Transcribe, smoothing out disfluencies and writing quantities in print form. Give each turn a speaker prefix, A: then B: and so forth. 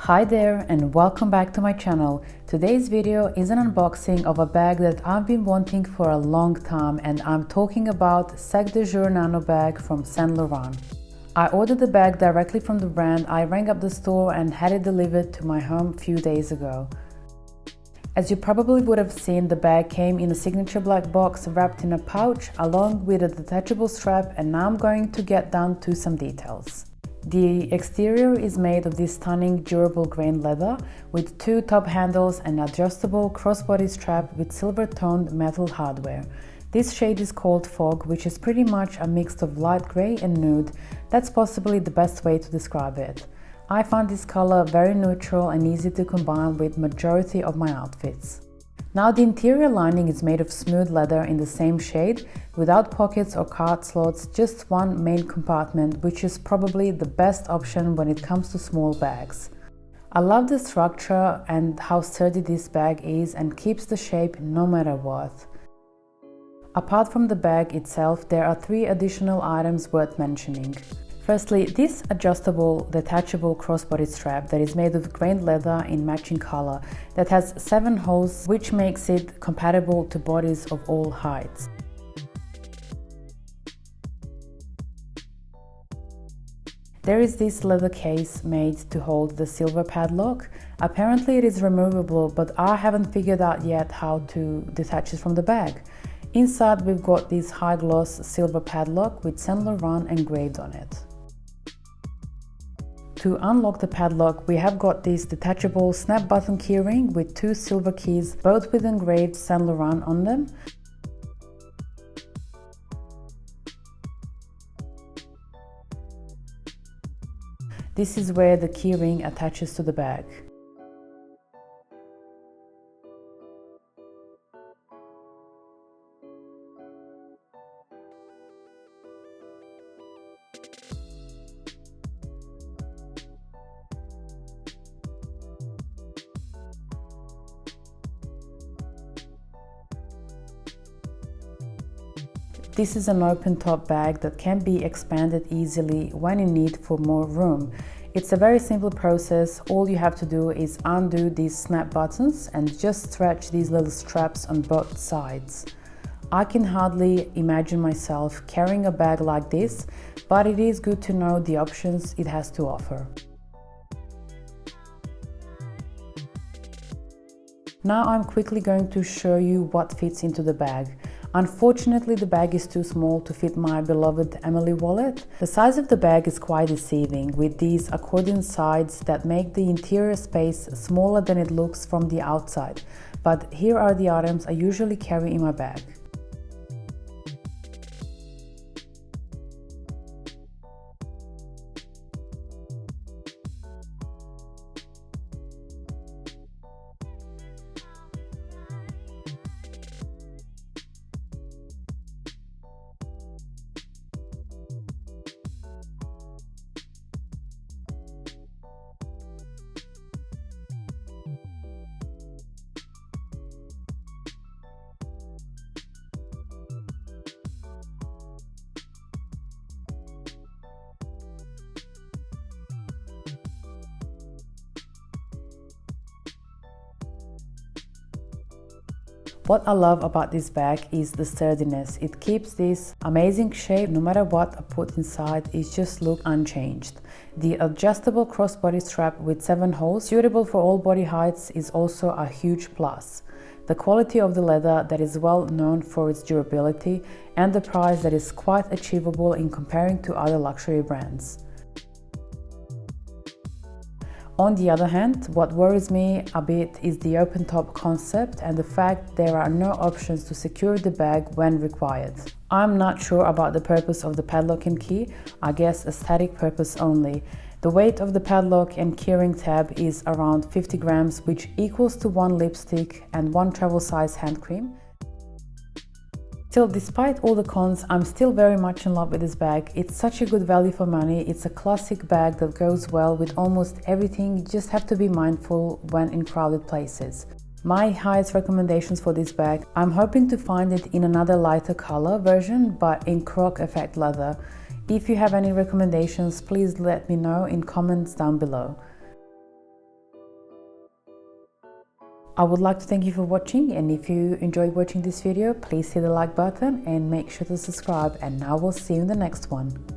A: Hi there and welcome back to my channel. Today's video is an unboxing of a bag that I've been wanting for a long time, and I'm talking about SAC de Jour Nano bag from Saint Laurent. I ordered the bag directly from the brand. I rang up the store and had it delivered to my home a few days ago. As you probably would have seen, the bag came in a signature black box wrapped in a pouch along with a detachable strap, and now I'm going to get down to some details. The exterior is made of this stunning durable grain leather with two top handles and adjustable crossbody strap with silver-toned metal hardware. This shade is called Fog, which is pretty much a mix of light grey and nude. That's possibly the best way to describe it. I find this color very neutral and easy to combine with majority of my outfits. Now the interior lining is made of smooth leather in the same shade, without pockets or card slots, just one main compartment, which is probably the best option when it comes to small bags. I love the structure and how sturdy this bag is and keeps the shape no matter what. Apart from the bag itself, there are three additional items worth mentioning. Firstly, this adjustable, detachable crossbody strap that is made of grain leather in matching color that has 7 holes, which makes it compatible to bodies of all heights. There is this leather case made to hold the silver padlock. Apparently it is removable, but I haven't figured out yet how to detach it from the bag. Inside we've got this high-gloss silver padlock with Saint Laurent engraved on it. To unlock the padlock, we have got this detachable snap button keyring with 2 silver keys, both with engraved Saint Laurent on them. This is where the keyring attaches to the bag. This is an open-top bag that can be expanded easily when in need for more room. It's a very simple process. All you have to do is undo these snap buttons and just stretch these little straps on both sides. I can hardly imagine myself carrying a bag like this, but it is good to know the options it has to offer. Now I'm quickly going to show you what fits into the bag. Unfortunately, the bag is too small to fit my beloved Emily wallet. The size of the bag is quite deceiving, with these accordion sides that make the interior space smaller than it looks from the outside. But here are the items I usually carry in my bag. What I love about this bag is the sturdiness. It keeps this amazing shape no matter what I put inside. It just looks unchanged. The adjustable crossbody strap with 7 holes, suitable for all body heights, is also a huge plus. The quality of the leather that is well known for its durability, and the price that is quite achievable in comparing to other luxury brands. On the other hand, what worries me a bit is the open-top concept and the fact there are no options to secure the bag when required. I'm not sure about the purpose of the padlock and key. I guess aesthetic purpose only. The weight of the padlock and keyring tab is around 50 grams, which equals to 1 lipstick and 1 travel size hand cream. Still, despite all the cons, I'm still very much in love with this bag. It's such a good value for money. It's a classic bag that goes well with almost everything. You just have to be mindful when in crowded places. My highest recommendations for this bag, I'm hoping to find it in another lighter color version, but in croc effect leather. If you have any recommendations, please let me know in comments down below. I would like to thank you for watching, and if you enjoyed watching this video, please hit the like button and make sure to subscribe, and I will see you in the next one.